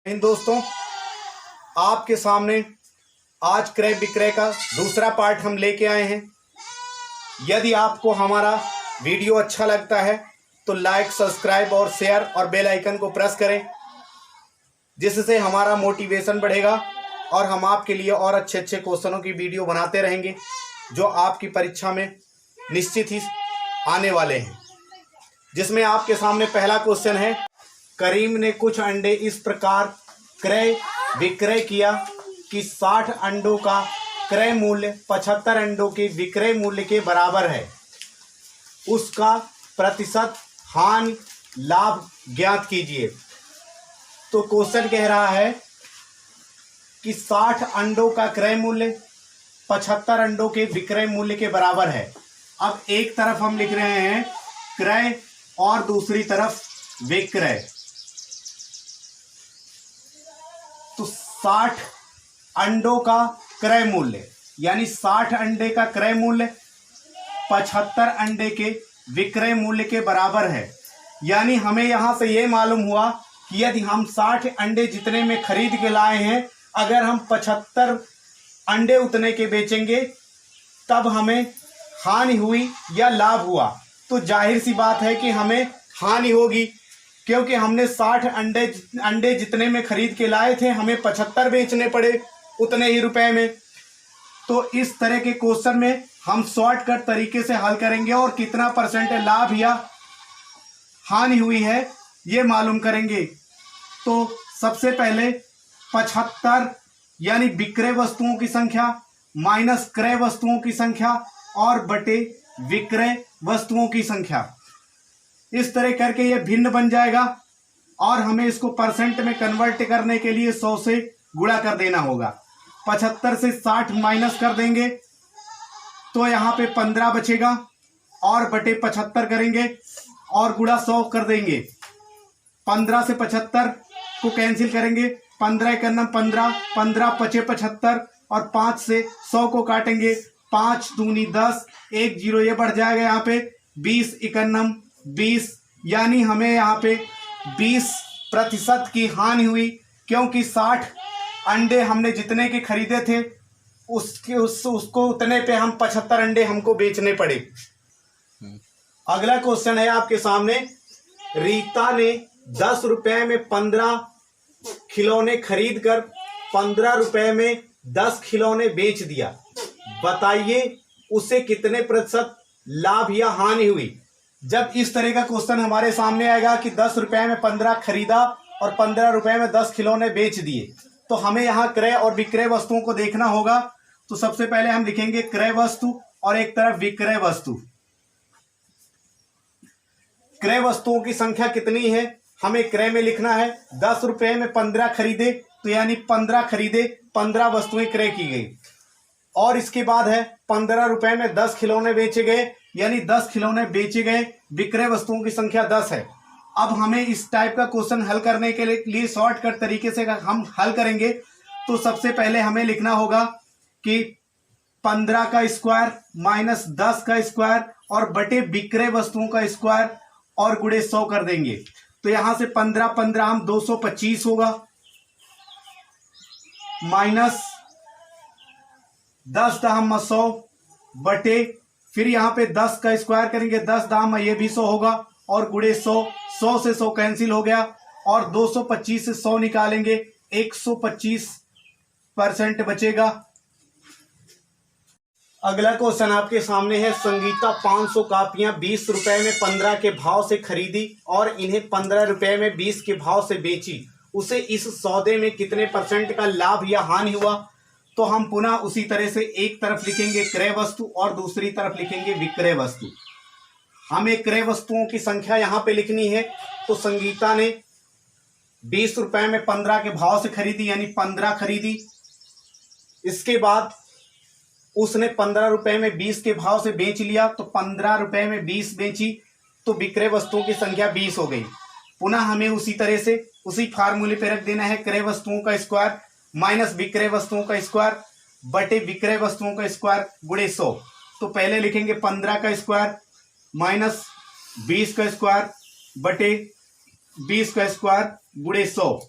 इन दोस्तों, आपके सामने आज क्रय विक्रय का दूसरा पार्ट हम लेके आए हैं। यदि आपको हमारा वीडियो अच्छा लगता है तो लाइक, सब्सक्राइब और शेयर और बेल आइकन को प्रेस करें, जिससे हमारा मोटिवेशन बढ़ेगा और हम आपके लिए और अच्छे अच्छे क्वेश्चनों की वीडियो बनाते रहेंगे जो आपकी परीक्षा में निश्चित ही आने वाले हैं। जिसमें आपके सामने पहला क्वेश्चन है, करीम ने कुछ अंडे इस प्रकार क्रय विक्रय किया कि 60 अंडों का क्रय मूल्य 75 अंडों के विक्रय मूल्य के बराबर है। उसका प्रतिशत हानि लाभ ज्ञात कीजिए। तो क्वेश्चन कह रहा है कि 60 अंडों का क्रय मूल्य 75 अंडों के विक्रय मूल्य के बराबर है। अब एक तरफ हम लिख रहे हैं क्रय और दूसरी तरफ विक्रय। तो 60 अंडों का क्रय मूल्य यानी 60 अंडे का क्रय मूल्य 75 अंडे के विक्रय मूल्य के बराबर है। यानी हमें यहां से यह मालूम हुआ कि यदि हम 60 अंडे जितने में खरीद के लाए हैं, अगर हम 75 अंडे उतने के बेचेंगे तब हमें हानि हुई या लाभ हुआ। तो जाहिर सी बात है कि हमें हानि होगी, क्योंकि हमने 60 अंडे जितने में खरीद के लाए थे हमें 75 बेचने पड़े उतने ही रुपए में। तो इस तरह के क्वेश्चन में हम शॉर्टकट तरीके से हल करेंगे और कितना परसेंट लाभ या हानि हुई है ये मालूम करेंगे। तो सबसे पहले 75 यानी विक्रय वस्तुओं की संख्या माइनस क्रय वस्तुओं की संख्या और बटे विक्रय वस्तुओं की संख्या, इस तरह करके ये भिन्न बन जाएगा और हमें इसको परसेंट में कन्वर्ट करने के लिए 100 से गुणा कर देना होगा। 75 से 60 माइनस कर देंगे तो यहाँ पे 15 बचेगा और बटे 75 करेंगे और गुणा 100 कर देंगे। 15 से 75 को कैंसिल करेंगे, 15 एकन्नम 15, 15 पचे 75 और 5 से 100 को काटेंगे, 5 दूनी 10, 1 0 ये बढ़ जाएगा यहाँ पे 20 एकन्नम 20। यानी हमें यहाँ पे 20% की हानि हुई, क्योंकि 60 अंडे हमने जितने के खरीदे थे उसको उतने पे हम 75 अंडे हमको बेचने पड़े। अगला क्वेश्चन है आपके सामने, रीता ने 10 रुपए में 15 खिलौने खरीद कर 15 रुपए में 10 खिलौने बेच दिया। बताइए उसे कितने प्रतिशत लाभ या हानि हुई। जब इस तरह का क्वेश्चन हमारे सामने आएगा कि 10 रुपए में 15 खरीदा और 15 रुपए में 10 खिलौने बेच दिए, तो हमें यहाँ क्रय और विक्रय वस्तुओं को देखना होगा। तो सबसे पहले हम लिखेंगे क्रय वस्तु और एक तरफ विक्रय वस्तु। क्रय वस्तुओं की संख्या कितनी है हमें क्रय में लिखना है। 10 रुपए में 15 खरीदे तो यानी 15 खरीदे, 15 वस्तुएं क्रय की गई। और इसके बाद है 15 रुपए में 10 खिलौने बेचे गए, यानी 10 खिलौने बेचे गए, विक्रय वस्तुओं की संख्या 10 है। अब हमें इस टाइप का क्वेश्चन हल करने के लिए शॉर्टकट तरीके से हम हल करेंगे। तो सबसे पहले हमें लिखना होगा कि 15 का स्क्वायर माइनस 10 का स्क्वायर और बटे विक्रय वस्तुओं का स्क्वायर और गुणे 100 कर देंगे। तो यहां से 15 हम 225 होगा, माइनस 10 दाम 100 बटे, फिर यहां पे 10 का स्क्वायर करेंगे, 10 दाम ये भी 100 होगा और गुणे 100, 100 से 100 कैंसिल हो गया और 225 से 100 निकालेंगे, 125% बचेगा। अगला क्वेश्चन आपके सामने है, संगीता 500 कापियां 20 रुपए में 15 के भाव से खरीदी और इन्हें 15 रुपए में 20 के भाव से बेची। उसे इस सौदे में कितने परसेंट का लाभ या हानि हुआ। तो हम पुनः उसी तरह से एक तरफ लिखेंगे क्रय वस्तु और दूसरी तरफ लिखेंगे विक्रय वस्तु। हमें क्रय वस्तुओं की संख्या यहां पे लिखनी है। तो संगीता ने 20 रुपए में 15 के भाव से खरीदी, यानी 15 खरीदी। इसके बाद उसने 15 रुपए में 20 के भाव से बेच लिया, तो 15 रुपए में 20 बेची, तो विक्रय वस्तुओं की संख्या 20 हो गई। पुनः हमें उसी तरह से उसी फार्मूले पे रख देना है, क्रय वस्तुओं का स्क्वायर माइनस विक्रय वस्तुओं का स्क्वायर बटे विक्रय वस्तुओं का स्क्वायर गुणे 100। तो पहले लिखेंगे 15 का स्क्वायर माइनस 20 का स्क्वायर बटे 20 का स्क्वायर गुणे 100।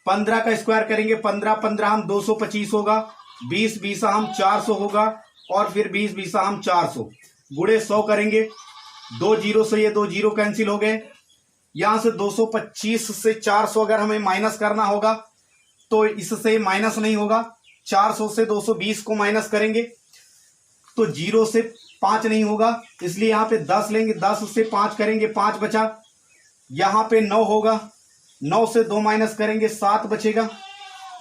15 का स्क्वायर करेंगे, 15 15 हम 225 होगा, 20 20 हम 400 होगा, और फिर 20 20 हम 400 गुणे 100 करेंगे। 2 जीरो से ये 2 जीरो कैंसिल हो गए। यहां से 225 से 400 अगर हमें माइनस करना होगा तो इससे माइनस नहीं होगा। 400 से 220 को माइनस करेंगे तो 0 से 5 नहीं होगा, इसलिए यहाँ पे 10 लेंगे। 10 से 5 करेंगे, 5 बचा। यहाँ पे 9 होगा, 9 से 2 माइनस करेंगे, 7 बचेगा।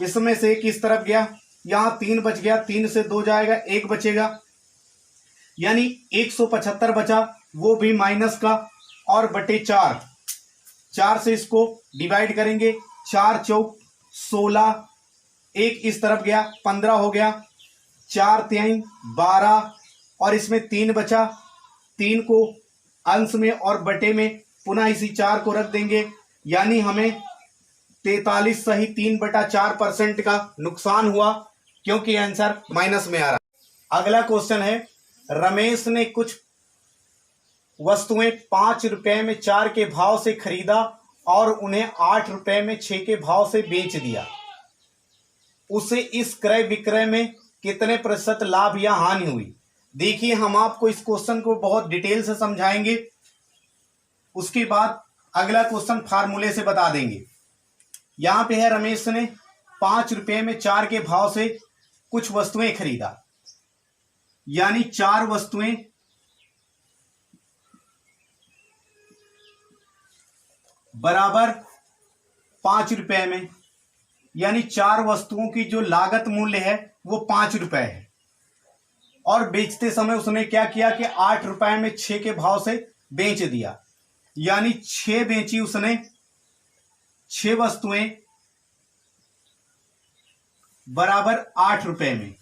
इसमें से 1 इस तरफ गया, यहाँ 3 बच गया, 3 से 2 जाएगा, 1 बचेगा, यानी 175 बचा, वो भी माइनस का और बटे 4। 4 से इसको डिवाइड करेंगे, 4 चौक 16, 1 इस तरफ गया, 15 हो गया, 4 3 12, और इसमें 3 बचा। 3 को अंश में और बटे में पुनः इसी 4 को रख देंगे, यानी हमें 43 सही 3/4% का नुकसान हुआ, क्योंकि आंसर माइनस में आ रहा। अगला क्वेश्चन है, रमेश ने कुछ वस्तुएं 5 रुपए में 4 के भाव से खरीदा और उन्हें 8 रुपए में 6 के भाव से बेच दिया। उसे इस क्रय विक्रय में कितने प्रतिशत लाभ या हानि हुई? देखिए, हम आपको इस क्वेश्चन को बहुत डिटेल से समझाएंगे, उसके बाद अगला क्वेश्चन फार्मूले से बता देंगे। यहां पे है, रमेश ने 5 रुपए में 4 के भाव से कुछ वस्तुएं खरीदा, यानी 4 वस्तुएं बराबर 5 रुपए में, यानी 4 वस्तुओं की जो लागत मूल्य है वो 5 रुपए है, और बेचते समय उसने क्या किया कि 8 रुपए में 6 के भाव से बेच दिया, यानी 6 बेची उसने। 6 वस्तुएं बराबर 8 रुपए में,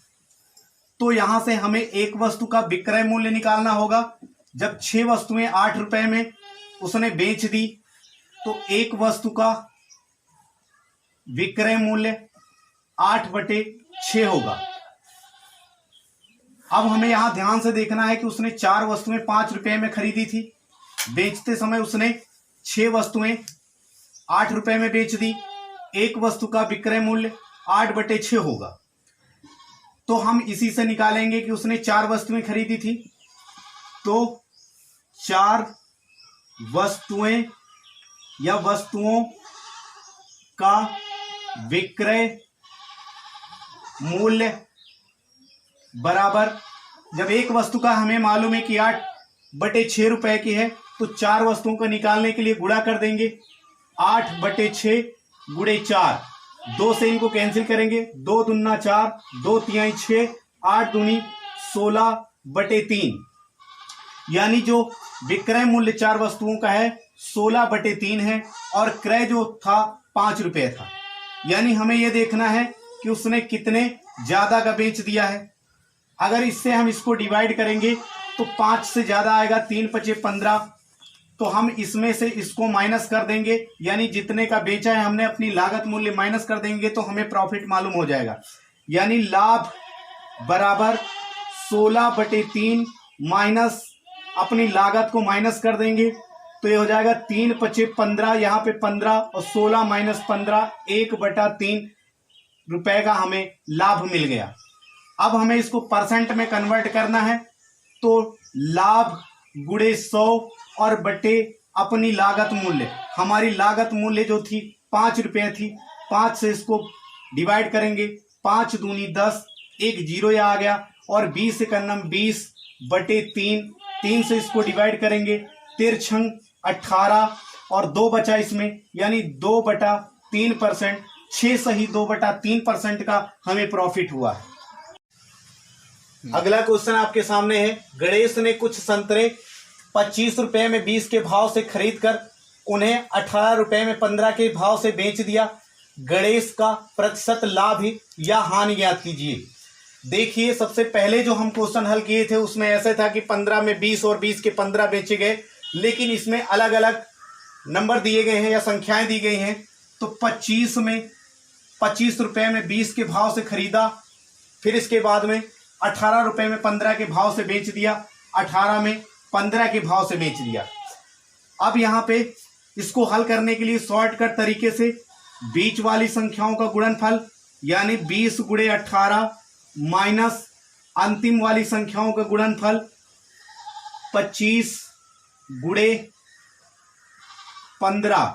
तो यहां से हमें एक वस्तु का विक्रय मूल्य निकालना होगा। जब 6 वस्तुएं 8 रुपए में उसने बेच दी तो एक वस्तु का विक्रय मूल्य 8/6 होगा। अब हमें यहां ध्यान से देखना है कि उसने 4 वस्तुएं 5 रुपए में खरीदी थी, बेचते समय उसने 6 वस्तुएं 8 रुपए में बेच दी, एक वस्तु का विक्रय मूल्य 8/6 होगा। तो हम इसी से निकालेंगे कि उसने 4 वस्तुएं खरीदी थी, तो 4 वस्तुएं या वस्तुओं का विक्रय मूल्य बराबर, जब एक वस्तु का हमें मालूम है कि 8/6 रुपए की है, तो 4 वस्तुओं को निकालने के लिए गुणा कर देंगे। 8/6 गुणे 4, 2 से इनको कैंसिल करेंगे, 2 दूना 4, 2 तिहाई 6, 8 दूनी 16/3, यानी जो विक्रय मूल्य 4 वस्तुओं का है 16/3 है, और क्रय जो था 5 रुपए था। यानी हमें यह देखना है कि उसने कितने ज्यादा का बेच दिया है। अगर इससे हम इसको डिवाइड करेंगे तो 5 से ज्यादा आएगा, 3 5 15, तो हम इसमें से इसको माइनस कर देंगे, यानी जितने का बेचा है हमने अपनी लागत मूल्य माइनस कर देंगे तो हमें प्रॉफिट मालूम हो जाएगा। यानी लाभ बराबर 16/3 माइनस अपनी लागत को माइनस कर देंगे, तो ये हो जाएगा 3 5 15, यहाँ पे 15 और 16 माइनस 15, 1/3 रुपए का हमें लाभ मिल गया। अब हमें इसको परसेंट में कन्वर्ट करना है, तो लाभ गुणे 100 और बटे अपनी लागत मूल्य। हमारी लागत मूल्य जो थी 5 रुपए थी, 5 से इसको डिवाइड करेंगे, 5 दूनी 10, 1 जीरो आ गया, और 20 का नम 20/3, 3 से इसको डिवाइड करेंगे, 13 18, और 2 बचा इसमें, यानी 2/3%, 6 सही 2/3% का हमें प्रॉफिट हुआ है। अगला क्वेश्चन आपके सामने है, गणेश ने कुछ संतरे 25 रुपए में 20 के भाव से खरीद कर उन्हें 18 रुपए में 15 के भाव से बेच दिया। गणेश का प्रतिशत लाभ या हानि ज्ञात कीजिए। देखिए, सबसे पहले जो हम क्वेश्चन हल किए थे उसमें ऐसे था कि 15 में 20 और 20 के 15 बेचे गए, लेकिन इसमें अलग अलग नंबर दिए गए हैं या संख्याएं दी गई हैं। तो 25 रुपए में 20 के भाव से खरीदा, फिर इसके बाद में 18 रुपए में 15 के भाव से बेच दिया, 18 में 15 के भाव से बेच दिया। अब यहाँ पे इसको हल करने के लिए शॉर्टकट तरीके से बीच वाली संख्याओं का गुणनफल यानी 20 गुणे 18 माइनस अंतिम वाली संख्याओं का गुणनफल 25 गुणे 15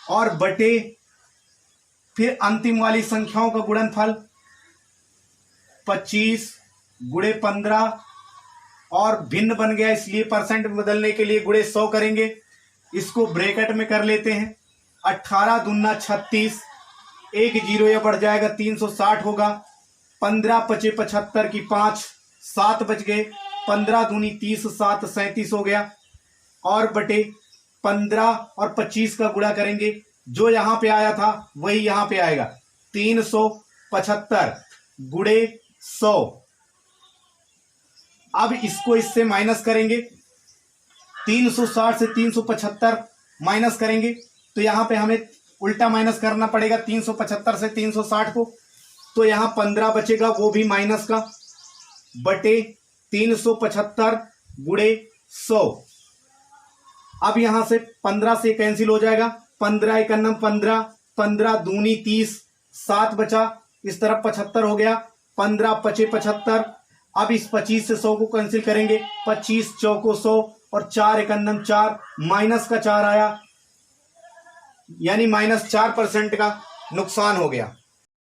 और बटे फिर अंतिम वाली संख्याओं का गुणनफल 25 गुणे 15 और भिन्न बन गया इसलिए परसेंट में बदलने के लिए गुणे 100 करेंगे। इसको ब्रैकेट में कर लेते हैं। 18 दूना 36, एक जीरो यह बढ़ जाएगा 360 होगा। 15 पचे 75 की 5, 7 बच गए। 15 दूनी 30, 7 37 हो गया और बटे 15 और 25 का गुणा करेंगे। जो यहां पे आया था वही यहां पे आएगा 375 गुणे 100। अब इसको इससे माइनस करेंगे। 360 से 375 माइनस करेंगे तो यहां पे हमें उल्टा माइनस करना पड़ेगा 375 से 360 को। तो यहां 15 बचेगा वो भी माइनस का बटे 375 गुणे 100। अब यहां से 15 से कैंसिल हो जाएगा। 15 एकन्नम 15, 15 दूनी 30, 7 बचा, इस तरफ 75 हो गया। 15 पचे 75। अब इस 25 से 100 को कैंसिल करेंगे। 25 चौको 100 और 4 एकन्नम 4, माइनस का 4 आया यानी -4% का नुकसान हो गया।